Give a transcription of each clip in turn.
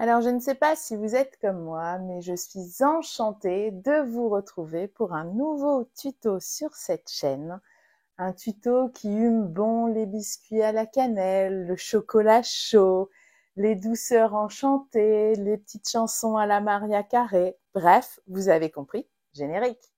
Alors, je ne sais pas si vous êtes comme moi, mais je suis enchantée de vous retrouver pour un nouveau tuto sur cette chaîne. Un tuto qui hume bon les biscuits à la cannelle, le chocolat chaud, les douceurs enchantées, les petites chansons à la Maria Carré. Bref, vous avez compris, générique.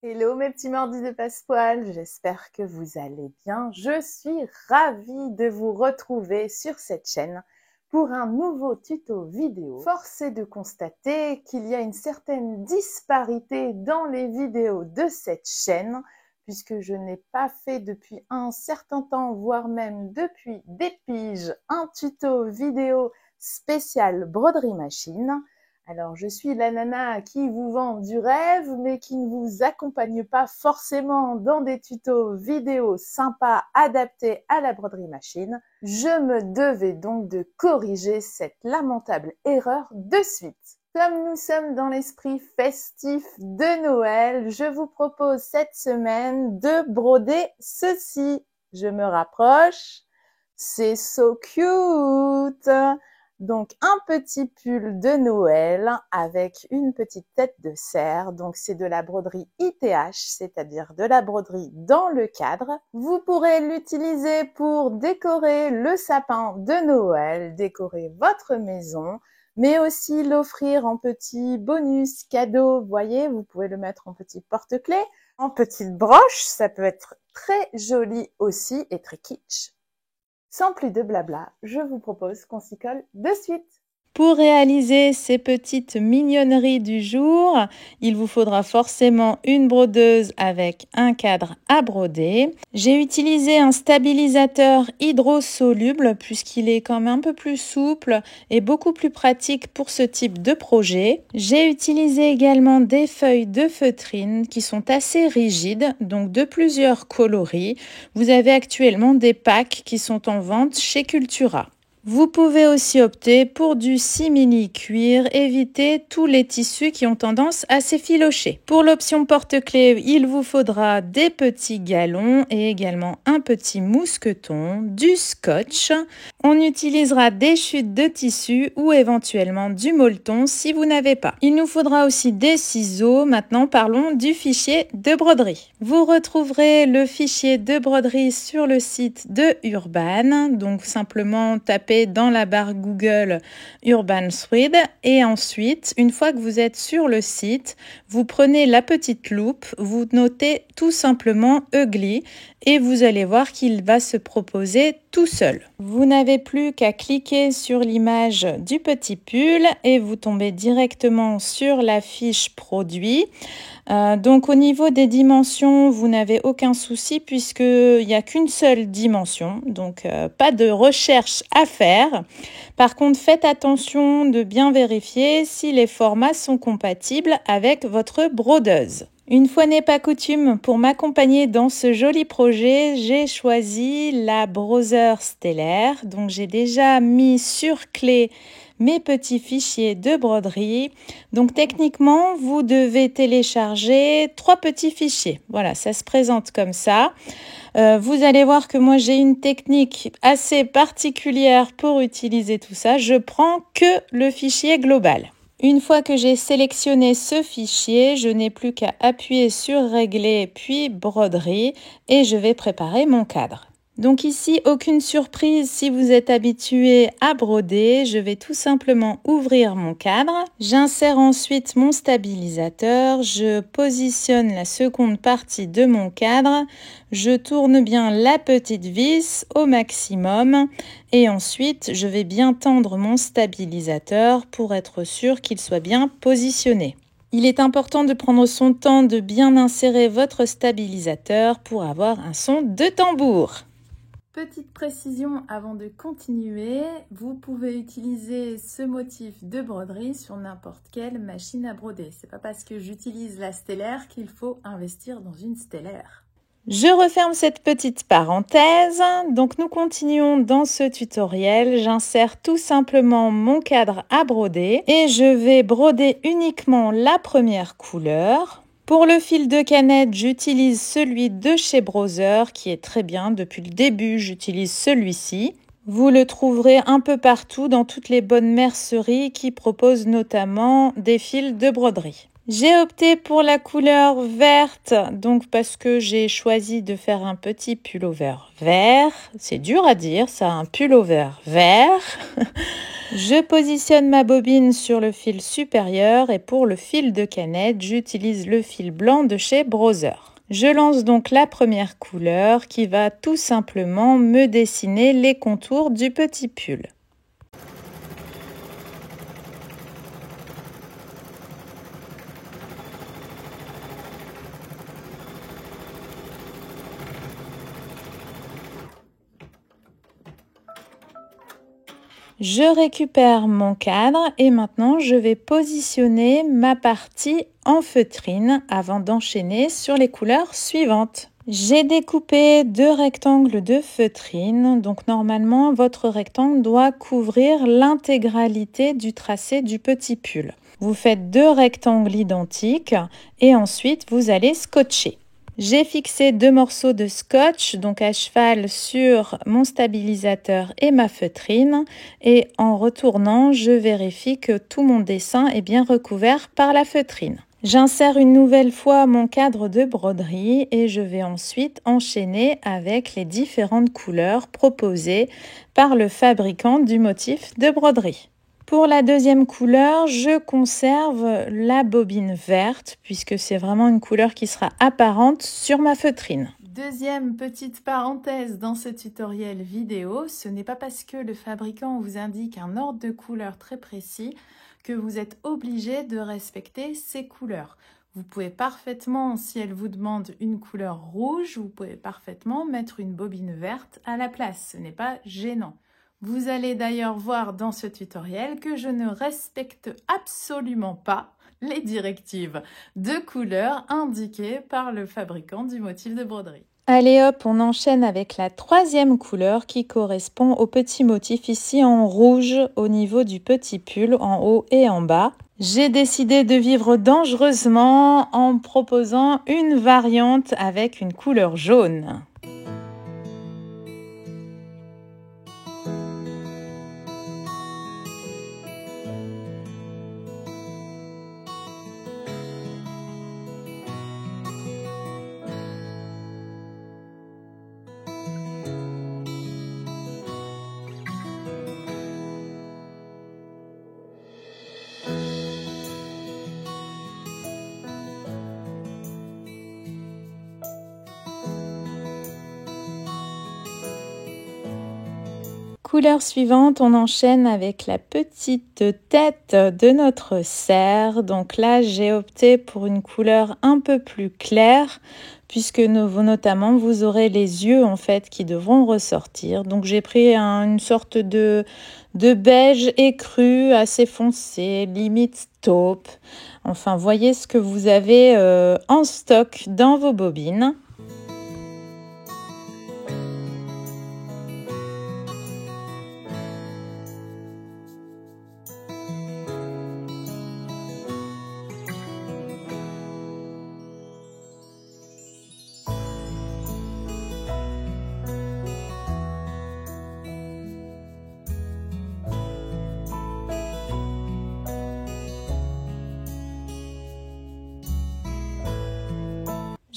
Hello mes petits mordus de passepoil, j'espère que vous allez bien. Je suis ravie de vous retrouver sur cette chaîne pour un nouveau tuto vidéo. Force est de constater qu'il y a une certaine disparité dans les vidéos de cette chaîne puisque je n'ai pas fait depuis un certain temps, voire même depuis des piges, un tuto vidéo spécial broderie machine. Alors, je suis la nana qui vous vend du rêve, mais qui ne vous accompagne pas forcément dans des tutos vidéo sympas adaptés à la broderie machine. Je me devais donc de corriger cette lamentable erreur de suite. Comme nous sommes dans l'esprit festif de Noël, je vous propose cette semaine de broder ceci. Je me rapproche. C'est so cute! Donc, un petit pull de Noël avec une petite tête de cerf. Donc, c'est de la broderie ITH, c'est-à-dire de la broderie dans le cadre. Vous pourrez l'utiliser pour décorer le sapin de Noël, décorer votre maison, mais aussi l'offrir en petit bonus cadeau. Vous voyez, vous pouvez le mettre en petit porte-clés, en petite broche. Ça peut être très joli aussi et très kitsch. Sans plus de blabla, je vous propose qu'on s'y colle de suite. Pour réaliser ces petites mignonneries du jour, il vous faudra forcément une brodeuse avec un cadre à broder. J'ai utilisé un stabilisateur hydrosoluble puisqu'il est quand même un peu plus souple et beaucoup plus pratique pour ce type de projet. J'ai utilisé également des feuilles de feutrine qui sont assez rigides, donc de plusieurs coloris. Vous avez actuellement des packs qui sont en vente chez Cultura. Vous pouvez aussi opter pour du simili-cuir, éviter tous les tissus qui ont tendance à s'effilocher. Pour l'option porte-clés, il vous faudra des petits galons et également un petit mousqueton, du scotch. On utilisera des chutes de tissu ou éventuellement du molleton si vous n'avez pas. Il nous faudra aussi des ciseaux. Maintenant, parlons du fichier de broderie. Vous retrouverez le fichier de broderie sur le site de Urban. Donc, simplement tapez dans la barre Google Urban Thread et ensuite, une fois que vous êtes sur le site, vous prenez la petite loupe, vous notez tout simplement Ugly et vous allez voir qu'il va se proposer tout seul. Vous n'avez plus qu'à cliquer sur l'image du petit pull et vous tombez directement sur la fiche produit. Donc au niveau des dimensions, vous n'avez aucun souci puisqu'il n'y a qu'une seule dimension, donc pas de recherche à faire. Par contre, faites attention de bien vérifier si les formats sont compatibles avec votre brodeuse. Une fois n'est pas coutume, pour m'accompagner dans ce joli projet, j'ai choisi la Brother Stellaire. Donc j'ai déjà mis sur clé mes petits fichiers de broderie. Donc techniquement, vous devez télécharger 3 petits fichiers. Voilà, ça se présente comme ça. Vous allez voir que moi j'ai une technique assez particulière pour utiliser tout ça. Je prends que le fichier global. Une fois que j'ai sélectionné ce fichier, je n'ai plus qu'à appuyer sur Régler puis Broderie et je vais préparer mon cadre. Donc ici, aucune surprise si vous êtes habitué à broder. Je vais tout simplement ouvrir mon cadre. J'insère ensuite mon stabilisateur. Je positionne la seconde partie de mon cadre. Je tourne bien la petite vis au maximum. Et ensuite, je vais bien tendre mon stabilisateur pour être sûr qu'il soit bien positionné. Il est important de prendre son temps de bien insérer votre stabilisateur pour avoir un son de tambour. Petite précision avant de continuer, vous pouvez utiliser ce motif de broderie sur n'importe quelle machine à broder. C'est pas parce que j'utilise la stellaire qu'il faut investir dans une stellaire. Je referme cette petite parenthèse. Donc nous continuons dans ce tutoriel. J'insère tout simplement mon cadre à broder et je vais broder uniquement la première couleur. Pour le fil de canette, j'utilise celui de chez Brother qui est très bien. Depuis le début, j'utilise celui-ci. Vous le trouverez un peu partout dans toutes les bonnes merceries qui proposent notamment des fils de broderie. J'ai opté pour la couleur verte, donc parce que j'ai choisi de faire un petit pullover vert. C'est dur à dire, ça, un pullover vert. Je positionne ma bobine sur le fil supérieur et pour le fil de canette, j'utilise le fil blanc de chez Brother. Je lance donc la première couleur qui va tout simplement me dessiner les contours du petit pull. Je récupère mon cadre et maintenant je vais positionner ma partie en feutrine avant d'enchaîner sur les couleurs suivantes. J'ai découpé 2 rectangles de feutrine, donc normalement votre rectangle doit couvrir l'intégralité du tracé du petit pull. Vous faites 2 rectangles identiques et ensuite vous allez scotcher. J'ai fixé 2 morceaux de scotch, donc à cheval sur mon stabilisateur et ma feutrine. Et en retournant, je vérifie que tout mon dessin est bien recouvert par la feutrine. J'insère une nouvelle fois mon cadre de broderie et je vais ensuite enchaîner avec les différentes couleurs proposées par le fabricant du motif de broderie. Pour la deuxième couleur, je conserve la bobine verte puisque c'est vraiment une couleur qui sera apparente sur ma feutrine. Deuxième petite parenthèse dans ce tutoriel vidéo, ce n'est pas parce que le fabricant vous indique un ordre de couleur très précis que vous êtes obligé de respecter ces couleurs. Vous pouvez parfaitement, si elle vous demande une couleur rouge, vous pouvez parfaitement mettre une bobine verte à la place. Ce n'est pas gênant. Vous allez d'ailleurs voir dans ce tutoriel que je ne respecte absolument pas les directives de couleurs indiquées par le fabricant du motif de broderie. Allez hop, on enchaîne avec la troisième couleur qui correspond au petit motif ici en rouge au niveau du petit pull en haut et en bas. J'ai décidé de vivre dangereusement en proposant une variante avec une couleur jaune. Couleur suivante, on enchaîne avec la petite tête de notre cerf. Donc là, j'ai opté pour une couleur un peu plus claire puisque notamment vous aurez les yeux en fait qui devront ressortir. Donc j'ai pris une sorte de beige écru assez foncé, limite taupe. Enfin, voyez ce que vous avez en stock dans vos bobines.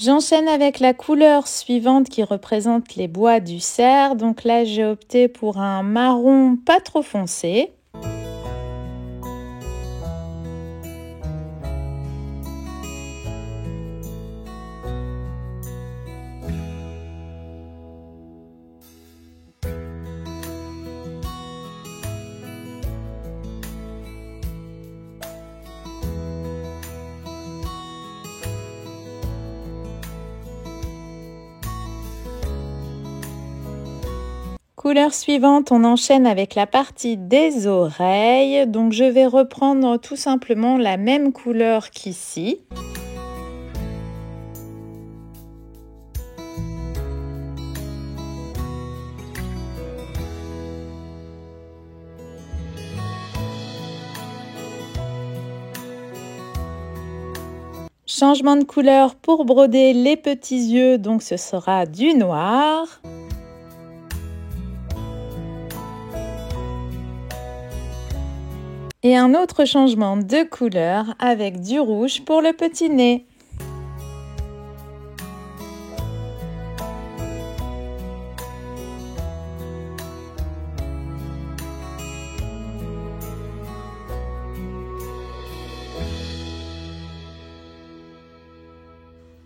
J'enchaîne avec la couleur suivante qui représente les bois du cerf. Donc là, j'ai opté pour un marron pas trop foncé. Couleur suivante, on enchaîne avec la partie des oreilles. Donc je vais reprendre tout simplement la même couleur qu'ici. Changement de couleur pour broder les petits yeux, donc ce sera du noir. Et un autre changement de couleur avec du rouge pour le petit nez.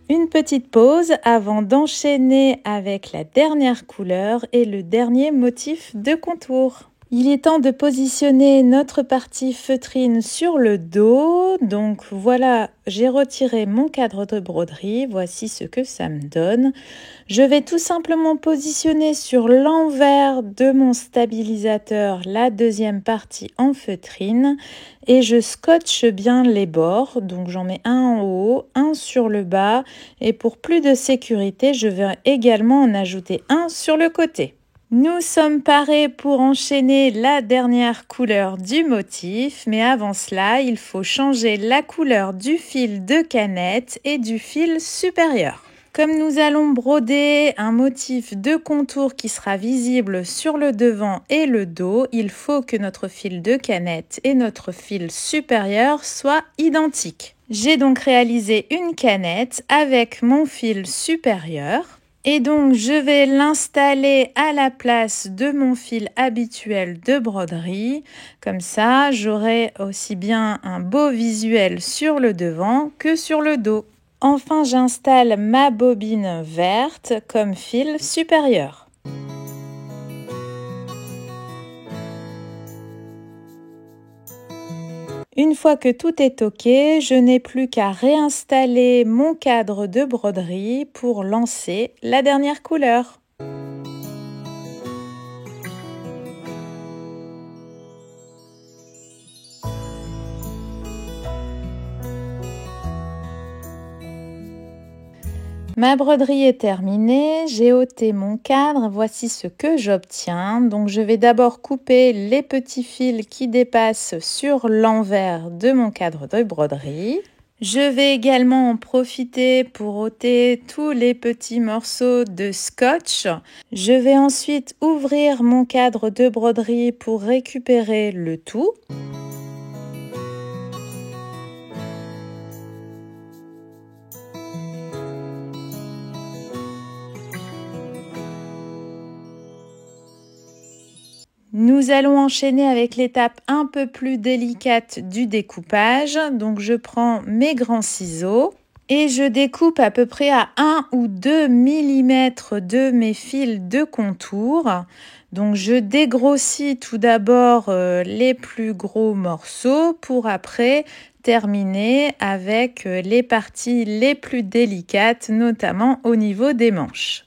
Une petite pause avant d'enchaîner avec la dernière couleur et le dernier motif de contour. Il est temps de positionner notre partie feutrine sur le dos. Donc voilà, j'ai retiré mon cadre de broderie. Voici ce que ça me donne. Je vais tout simplement positionner sur l'envers de mon stabilisateur la deuxième partie en feutrine et je scotche bien les bords. Donc j'en mets un en haut, un sur le bas et pour plus de sécurité, je vais également en ajouter un sur le côté. Nous sommes parés pour enchaîner la dernière couleur du motif, mais avant cela, il faut changer la couleur du fil de canette et du fil supérieur. Comme nous allons broder un motif de contour qui sera visible sur le devant et le dos, il faut que notre fil de canette et notre fil supérieur soient identiques. J'ai donc réalisé une canette avec mon fil supérieur. Et donc, je vais l'installer à la place de mon fil habituel de broderie. Comme ça, j'aurai aussi bien un beau visuel sur le devant que sur le dos. Enfin, j'installe ma bobine verte comme fil supérieur. Une fois que tout est OK, je n'ai plus qu'à réinstaller mon cadre de broderie pour lancer la dernière couleur. Ma broderie est terminée, j'ai ôté mon cadre, voici ce que j'obtiens. Donc je vais d'abord couper les petits fils qui dépassent sur l'envers de mon cadre de broderie. Je vais également en profiter pour ôter tous les petits morceaux de scotch. Je vais ensuite ouvrir mon cadre de broderie pour récupérer le tout. Nous allons enchaîner avec l'étape un peu plus délicate du découpage. Donc je prends mes grands ciseaux et je découpe à peu près à 1 ou 2 mm de mes fils de contour. Donc je dégrossis tout d'abord les plus gros morceaux pour après terminer avec les parties les plus délicates, notamment au niveau des manches.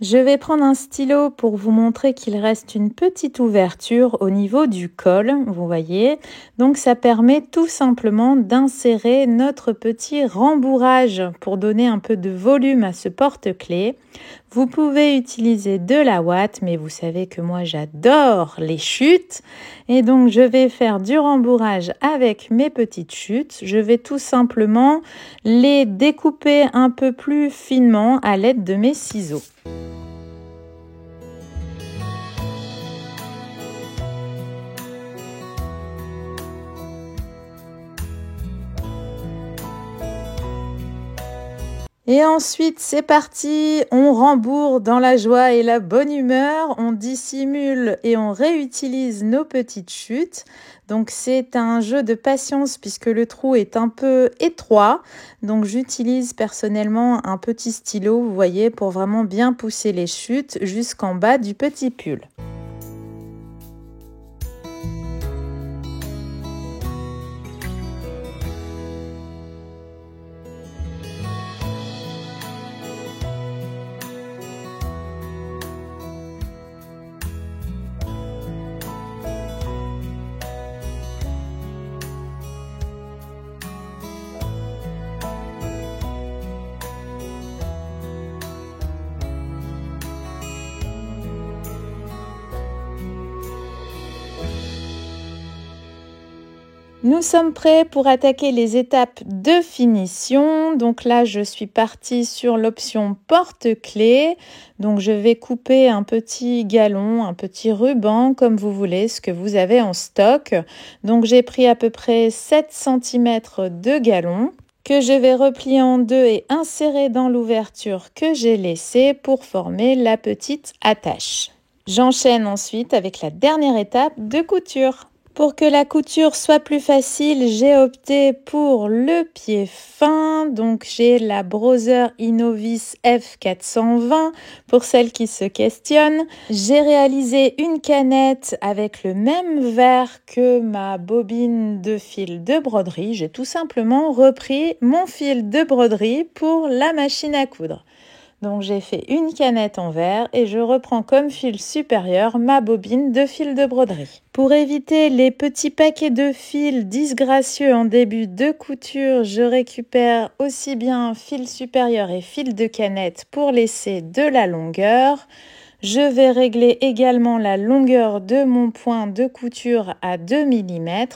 Je vais prendre un stylo pour vous montrer qu'il reste une petite ouverture au niveau du col, vous voyez. Donc ça permet tout simplement d'insérer notre petit rembourrage pour donner un peu de volume à ce porte-clés. Vous pouvez utiliser de la ouate, mais vous savez que moi j'adore les chutes. Et donc je vais faire du rembourrage avec mes petites chutes. Je vais tout simplement les découper un peu plus finement à l'aide de mes ciseaux. Et ensuite, c'est parti, on rembourre dans la joie et la bonne humeur, on dissimule et on réutilise nos petites chutes. Donc c'est un jeu de patience puisque le trou est un peu étroit. Donc j'utilise personnellement un petit stylo, vous voyez, pour vraiment bien pousser les chutes jusqu'en bas du petit pull. Nous sommes prêts pour attaquer les étapes de finition. Donc là, je suis partie sur l'option porte-clés. Donc je vais couper un petit galon, un petit ruban, comme vous voulez, ce que vous avez en stock. Donc j'ai pris à peu près 7 cm de galon que je vais replier en deux et insérer dans l'ouverture que j'ai laissée pour former la petite attache. J'enchaîne ensuite avec la dernière étape de couture. Pour que la couture soit plus facile, j'ai opté pour le pied fin. Donc j'ai la Brother Innovis F420 pour celles qui se questionnent. J'ai réalisé une canette avec le même verre que ma bobine de fil de broderie. J'ai tout simplement repris mon fil de broderie pour la machine à coudre. Donc j'ai fait une canette en verre et je reprends comme fil supérieur ma bobine de fil de broderie. Pour éviter les petits paquets de fils disgracieux en début de couture, je récupère aussi bien fil supérieur et fil de canette pour laisser de la longueur. Je vais régler également la longueur de mon point de couture à 2 mm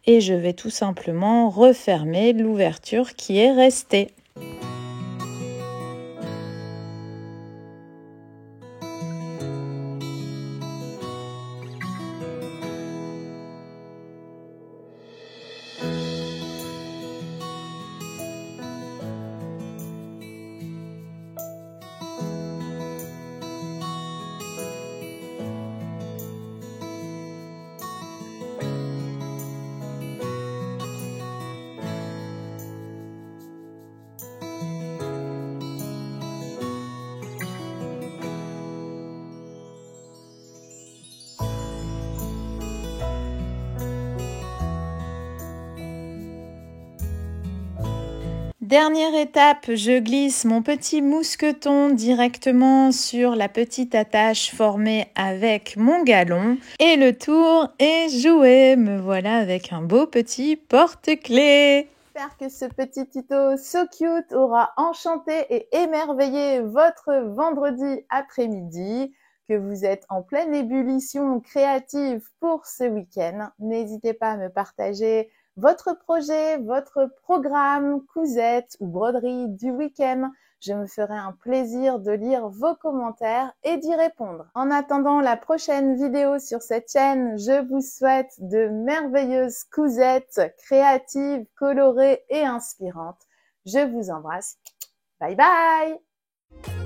et je vais tout simplement refermer l'ouverture qui est restée. Dernière étape, je glisse mon petit mousqueton directement sur la petite attache formée avec mon galon. Et le tour est joué. Me voilà avec un beau petit porte-clés. J'espère que ce petit tuto so cute aura enchanté et émerveillé votre vendredi après-midi, que vous êtes en pleine ébullition créative pour ce week-end. N'hésitez pas à me partager votre projet, votre programme, cousette ou broderie du week-end. Je me ferai un plaisir de lire vos commentaires et d'y répondre. En attendant la prochaine vidéo sur cette chaîne, je vous souhaite de merveilleuses cousettes créatives, colorées et inspirantes. Je vous embrasse. Bye bye!